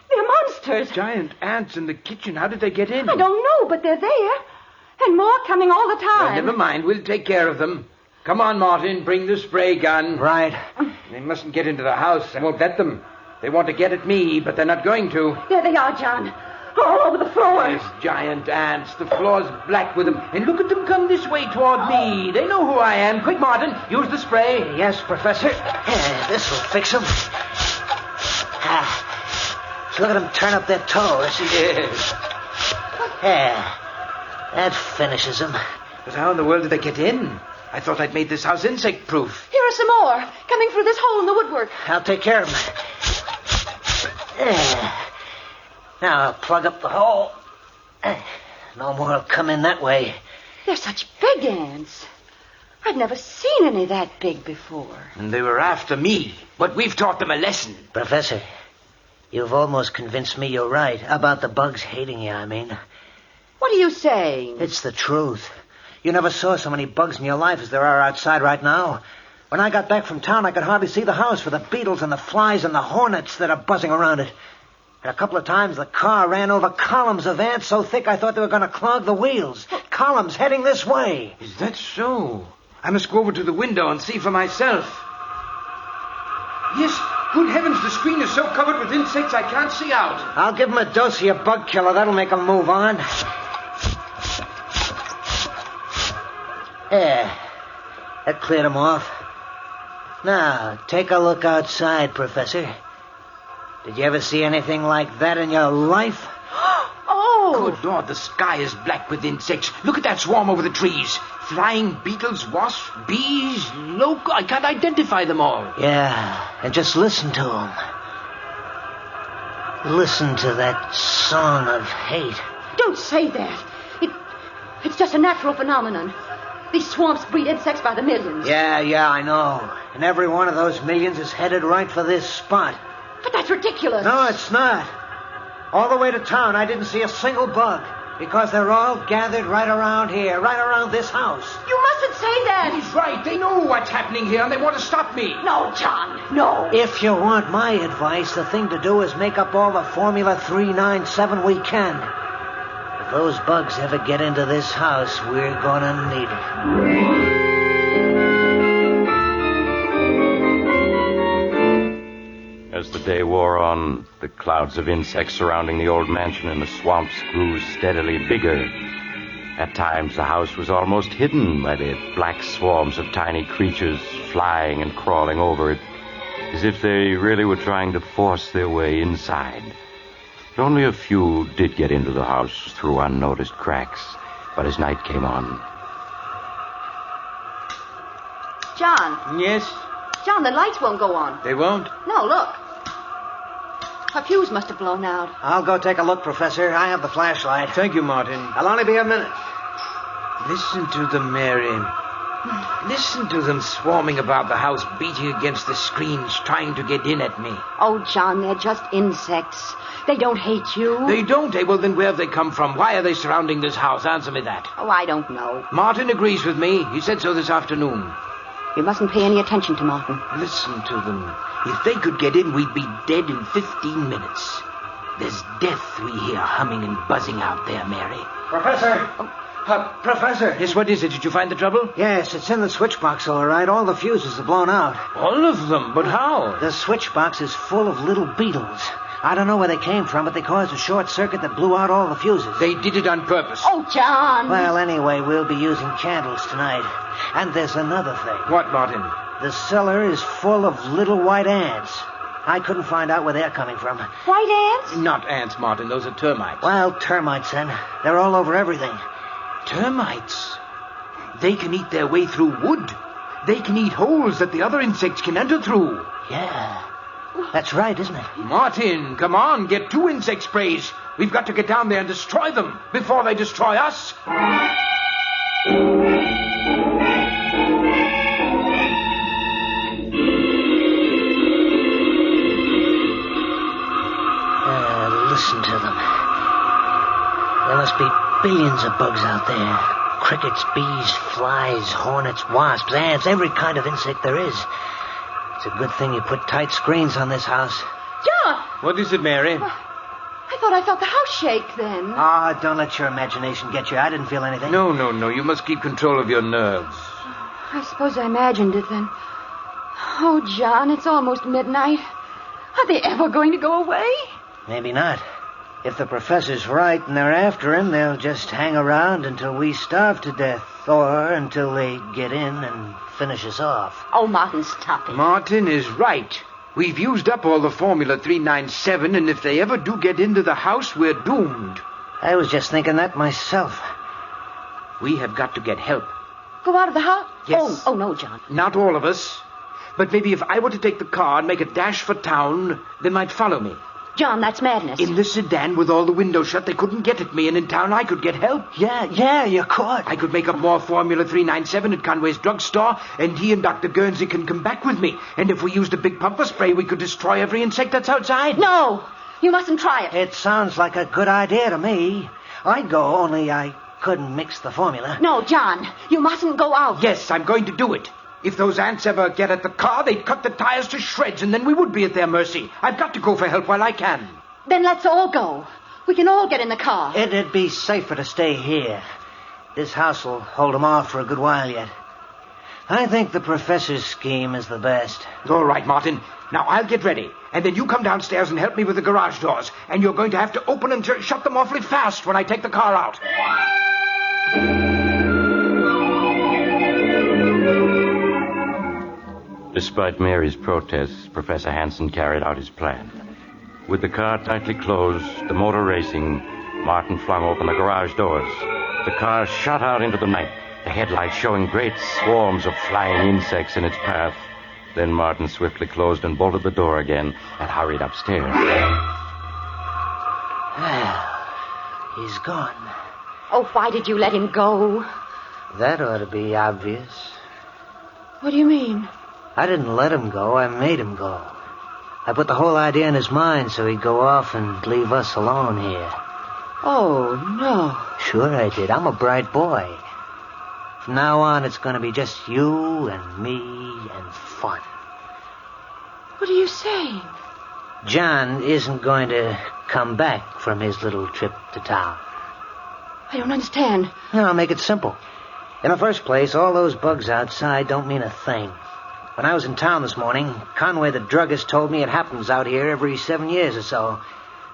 They're monsters. Giant ants in the kitchen? How did they get in? I don't know, but they're there. And more coming all the time. Well, never mind. We'll take care of them. Come on, Martin. Bring the spray gun. Right. They mustn't get into the house. I won't let them. They want to get at me, but they're not going to. There they are, John. All over the floor. There's giant ants. The floor's black with them. And look at them come this way toward me. They know who I am. Quick, Martin. Use the spray. Yes, Professor. This will fix them. Look at them turn up their toes. Yes. That finishes them. But how in the world did they get in? I thought I'd made this house insect-proof. Here are some more, coming through this hole in the woodwork. I'll take care of them. Now I'll plug up the hole. No more will come in that way. They're such big ants. I've never seen any that big before. And they were after me, but we've taught them a lesson. Professor, you've almost convinced me you're right. About the bugs hating you, I mean. What are you saying? It's the truth. You never saw so many bugs in your life as there are outside right now. When I got back from town, I could hardly see the house for the beetles and the flies and the hornets that are buzzing around it. And a couple of times the car ran over columns of ants so thick I thought they were going to clog the wheels. Columns heading this way. Is that so? I must go over to the window and see for myself. Yes, good heavens, the screen is so covered with insects I can't see out. I'll give them a dose of your bug killer. That'll make them move on. There. That cleared them off. Now, take a look outside, Professor. Did you ever see anything like that in your life? Oh! Good Lord, the sky is black with insects. Look at that swarm over the trees. Flying beetles, wasps, bees, I can't identify them all. Yeah, and just listen to them. Listen to that song of hate. Don't say that. It's just a natural phenomenon. These swamps breed insects by the millions. Yeah, I know. And every one of those millions is headed right for this spot. But that's ridiculous. No, it's not. All the way to town, I didn't see a single bug. Because they're all gathered right around here, right around this house. You mustn't say that. He's right. They know what's happening here, and they want to stop me. No, John, no. If you want my advice, the thing to do is make up all the Formula 397 we can. If those bugs ever get into this house, we're gonna need it. As the day wore on, the clouds of insects surrounding the old mansion in the swamps grew steadily bigger. At times, the house was almost hidden by the black swarms of tiny creatures flying and crawling over it, as if they really were trying to force their way inside. But only a few did get into the house through unnoticed cracks. But as night came on... John. Yes? John, the lights won't go on. They won't? No, look. Her fuse must have blown out. I'll go take a look, Professor. I have the flashlight. Thank you, Martin. I'll only be a minute. Listen to them, Mary. Listen to them swarming about the house, beating against the screens, trying to get in at me. Oh, John, they're just insects. They don't hate you. They don't, eh? Well, then where have they come from? Why are they surrounding this house? Answer me that. Oh, I don't know. Martin agrees with me. He said so this afternoon. You mustn't pay any attention to Martin. Listen to them. If they could get in, we'd be dead in 15 minutes. There's death we hear humming and buzzing out there, Mary. Professor! Professor! Yes, what is it? Did you find the trouble? Yes, it's in the switch box, all right. All the fuses are blown out. All of them? But how? The switch box is full of little beetles. I don't know where they came from, but they caused a short circuit that blew out all the fuses. They did it on purpose. Oh, John! Well, anyway, we'll be using candles tonight. And there's another thing. What, Martin? The cellar is full of little white ants. I couldn't find out where they're coming from. White ants? Not ants, Martin. Those are termites. Well, termites, then. They're all over everything. Termites? They can eat their way through wood. They can eat holes that the other insects can enter through. Yeah. That's right, isn't it? Martin, come on. Get 2 insect sprays. We've got to get down there and destroy them before they destroy us. Listen to them. There must be billions of bugs out there. Crickets, bees, flies, hornets, wasps, ants, every kind of insect there is. It's a good thing you put tight screens on this house. John! What is it, Mary? I thought I felt the house shake then. Ah, don't let your imagination get you. I didn't feel anything. No. You must keep control of your nerves. I suppose I imagined it then. Oh, John, it's almost midnight. Are they ever going to go away? Maybe not. If the professor's right and they're after him, they'll just hang around until we starve to death, or until they get in and finish us off. Oh, Martin, stop it. Martin is right. We've used up all the Formula 397, and if they ever do get into the house, we're doomed. I was just thinking that myself. We have got to get help. Go out of the house? Yes. Oh, no, John. Not all of us. But maybe if I were to take the car and make a dash for town, they might follow me. John, that's madness. In the sedan with all the windows shut, they couldn't get at me, and in town I could get help. Yeah, you could. I could make up more Formula 397 at Conway's drugstore, and he and Dr. Guernsey can come back with me. And if we used a big pumper spray, we could destroy every insect that's outside. No, you mustn't try it. It sounds like a good idea to me. I'd go, only I couldn't mix the formula. No, John, you mustn't go out. Yes, I'm going to do it. If those ants ever get at the car, they'd cut the tires to shreds, and then we would be at their mercy. I've got to go for help while I can. Then let's all go. We can all get in the car. It'd be safer to stay here. This house will hold them off for a good while yet. I think the professor's scheme is the best. All right, Martin. Now, I'll get ready. And then you come downstairs and help me with the garage doors. And you're going to have to open and shut them awfully fast when I take the car out. Despite Mary's protests, Professor Hanson carried out his plan. With the car tightly closed, the motor racing, Martin flung open the garage doors. The car shot out into the night, the headlights showing great swarms of flying insects in its path. Then Martin swiftly closed and bolted the door again and hurried upstairs. Well, he's gone. Oh, why did you let him go? That ought to be obvious. What do you mean? I didn't let him go. I made him go. I put the whole idea in his mind so he'd go off and leave us alone here. Oh, no. Sure I did. I'm a bright boy. From now on, it's going to be just you and me and fun. What are you saying? John isn't going to come back from his little trip to town. I don't understand. I'll make it simple. In the first place, all those bugs outside don't mean a thing. When I was in town this morning, Conway the druggist told me it happens out here every 7 years or so.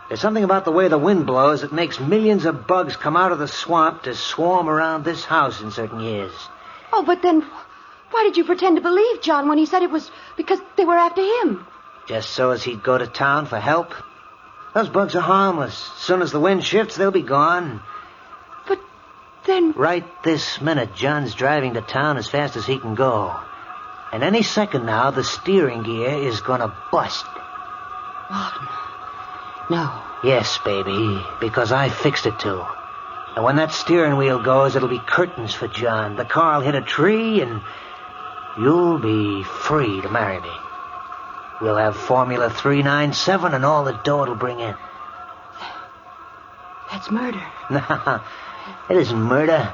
There's something about the way the wind blows that makes millions of bugs come out of the swamp to swarm around this house in certain years. Oh, but then why did you pretend to believe John when he said it was because they were after him? Just so as he'd go to town for help. Those bugs are harmless. As soon as the wind shifts, they'll be gone. But then... Right this minute, John's driving to town as fast as he can go. And any second now, the steering gear is going to bust. Martin. No. Yes, baby, because I fixed it to. And when that steering wheel goes, it'll be curtains for John. The car'll hit a tree, and you'll be free to marry me. We'll have Formula 397 and all the dough it'll bring in. That's murder. No, it isn't murder.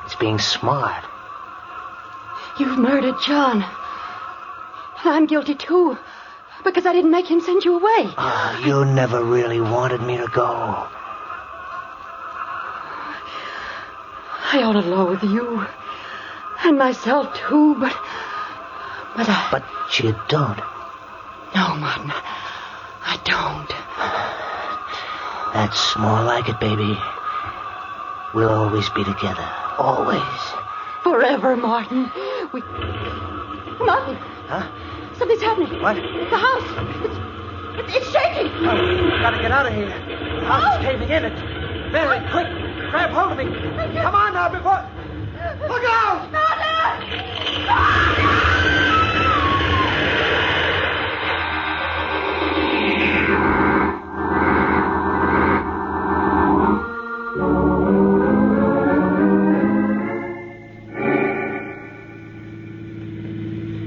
It's being smart. You've murdered John. And I'm guilty, too. Because I didn't make him send you away. Oh, you never really wanted me to go. I ought to loathe you. And myself, too, but But you don't. No, Martin. I don't. That's more like it, baby. We'll always be together. Always. Forever, Martin. Martin. Huh? Something's happening. What? The house. It's shaking. Oh, we've got to get out of here. The house is caving in. It's very quick. Grab hold of me. Come on now before... Look out!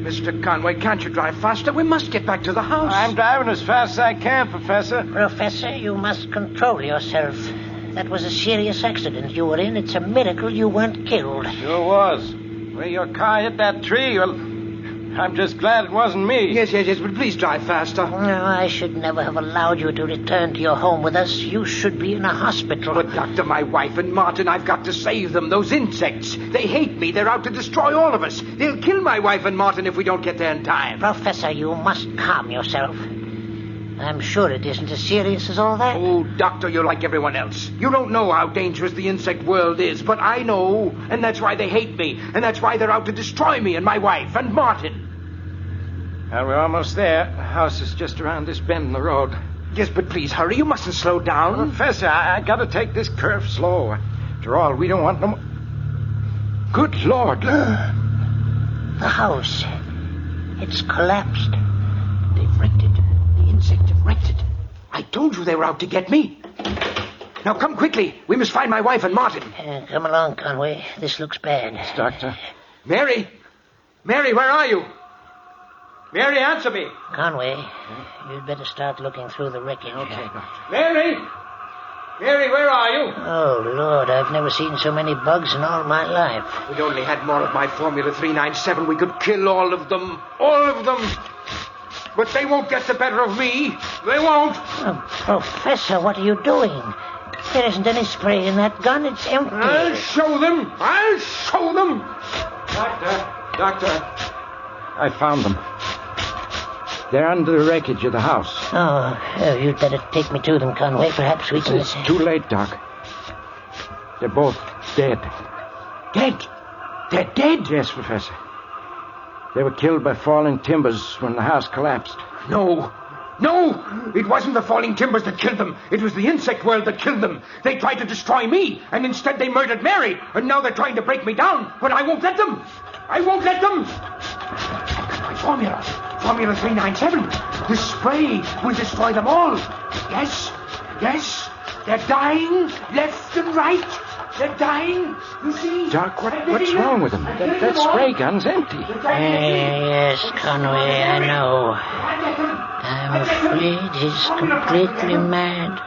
Mr. Conway, can't you drive faster? We must get back to the house. I'm driving as fast as I can, Professor. Professor, you must control yourself. That was a serious accident you were in. It's a miracle you weren't killed. Sure was. Where your car hit that tree, well, I'm just glad it wasn't me. Yes, but please drive faster. No, I should never have allowed you to return to your home with us. You should be in a hospital. But, Doctor, my wife and Martin, I've got to save them. Those insects. They hate me. They're out to destroy all of us. They'll kill my wife and Martin if we don't get there in time. Professor, you must calm yourself. I'm sure it isn't as serious as all that. Oh, Doctor, you're like everyone else. You don't know how dangerous the insect world is, but I know, and that's why they hate me, and that's why they're out to destroy me and my wife and Martin. Well, we're almost there. The house is just around this bend in the road. Yes, but please hurry. You mustn't slow down. Professor, I got to take this curve slow. After all, we don't want no more... Good Lord. The house. It's collapsed. They've wrecked it. The insects have wrecked it. I told you they were out to get me. Now come quickly. We must find my wife and Martin. Come along, Conway. This looks bad. Yes, Doctor. Mary! Mary, where are you? Mary, answer me. Conway, you'd better start looking through the wreckage. Okay, Doctor. Mary! Mary, where are you? Oh, Lord, I've never seen so many bugs in all my life. If we'd only had more of my Formula 397, we could kill all of them. All of them. But they won't get the better of me. They won't. Oh, Professor, what are you doing? There isn't any spray in that gun. It's empty. I'll show them. I'll show them. Doctor. I found them. They're under the wreckage of the house. Oh, you'd better take me to them, Conway. Perhaps we can... It's too late, Doc. They're both dead. Dead? They're dead? Yes, Professor. They were killed by falling timbers when the house collapsed. No, it wasn't the falling timbers that killed them. It was the insect world that killed them. They tried to destroy me, and instead they murdered Mary, and now they're trying to break me down, but I won't let them. I won't let them. I've got my formula. Formula 397. The spray will destroy them all. Yes, they're dying left and right. They're dying. You see? Doc, what's wrong with them? That spray gun's empty. Yes, Conway, I know. I'm afraid he's completely mad.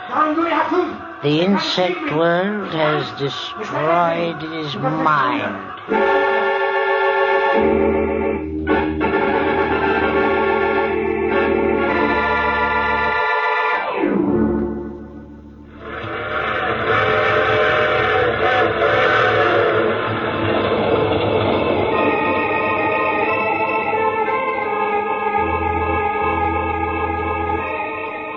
The insect world has destroyed his mind.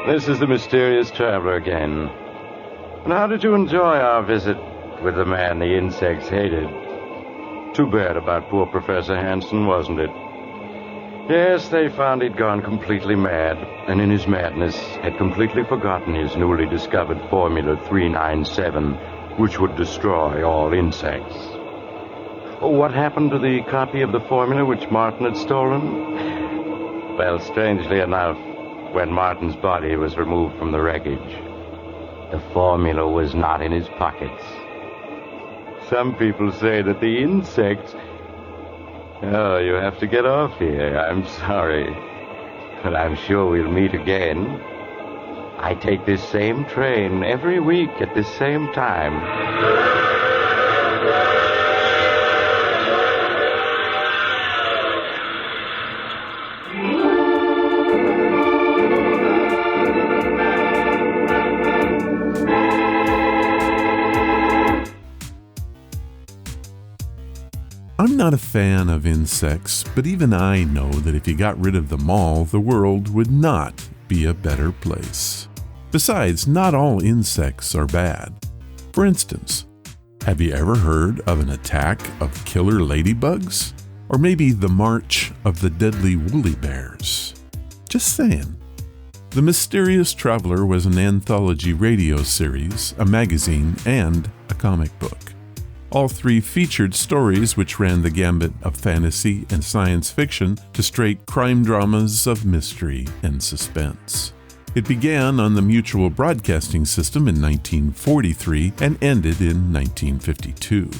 This is the mysterious traveler again. And how did you enjoy our visit with the man the insects hated? Too bad about poor Professor Hanson, wasn't it? Yes, they found he'd gone completely mad, and in his madness had completely forgotten his newly discovered Formula 397, which would destroy all insects. Oh, what happened to the copy of the formula which Martin had stolen? Well, strangely enough, when Martin's body was removed from the wreckage, the formula was not in his pockets. Some people say that the insects... Oh, you have to get off here. I'm sorry. But I'm sure we'll meet again. I take this same train every week at this same time. I'm not a fan of insects, but even I know that if you got rid of them all, the world would not be a better place. Besides, not all insects are bad. For instance, have you ever heard of an attack of killer ladybugs? Or maybe the march of the deadly woolly bears? Just saying. The Mysterious Traveler was an anthology radio series, a magazine, and a comic book. All three featured stories which ran the gambit of fantasy and science fiction to straight crime dramas of mystery and suspense. It began on the Mutual Broadcasting System in 1943 and ended in 1952.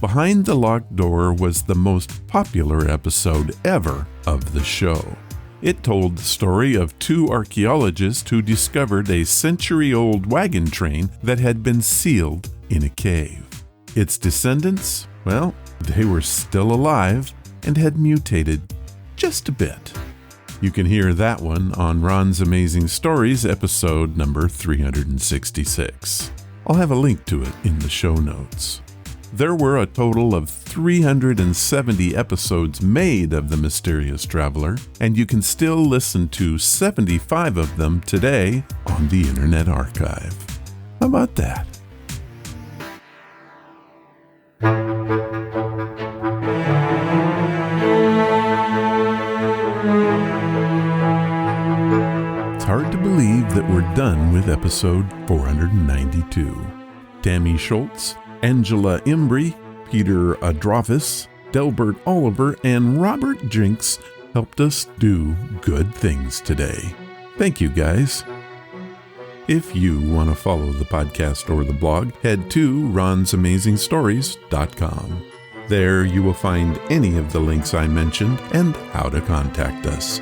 Behind the Locked Door was the most popular episode ever of the show. It told the story of two archaeologists who discovered a century-old wagon train that had been sealed in a cave. Its descendants, well, they were still alive and had mutated just a bit. You can hear that one on Ron's Amazing Stories, episode number 366. I'll have a link to it in the show notes. There were a total of 370 episodes made of The Mysterious Traveler, and you can still listen to 75 of them today on the Internet Archive. How about that? It's hard to believe that we're done with episode 492. Tammy Schultz, Angela Embry, Peter Adrovis, Delbert Oliver, and Robert Jinks helped us do good things today. Thank you, guys. If you want to follow the podcast or the blog, head to ronsamazingstories.com. There you will find any of the links I mentioned and how to contact us.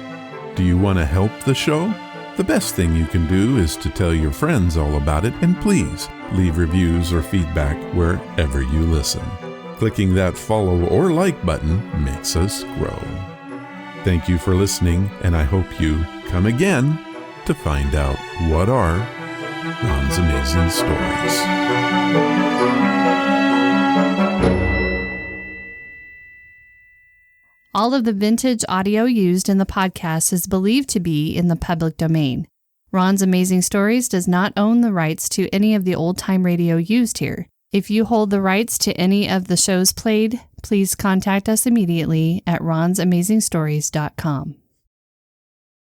Do you want to help the show? The best thing you can do is to tell your friends all about it, and please leave reviews or feedback wherever you listen. Clicking that follow or like button makes us grow. Thank you for listening, and I hope you come again to find out what are Ron's Amazing Stories. All of the vintage audio used in the podcast is believed to be in the public domain. Ron's Amazing Stories does not own the rights to any of the old-time radio used here. If you hold the rights to any of the shows played, please contact us immediately at ronsamazingstories.com.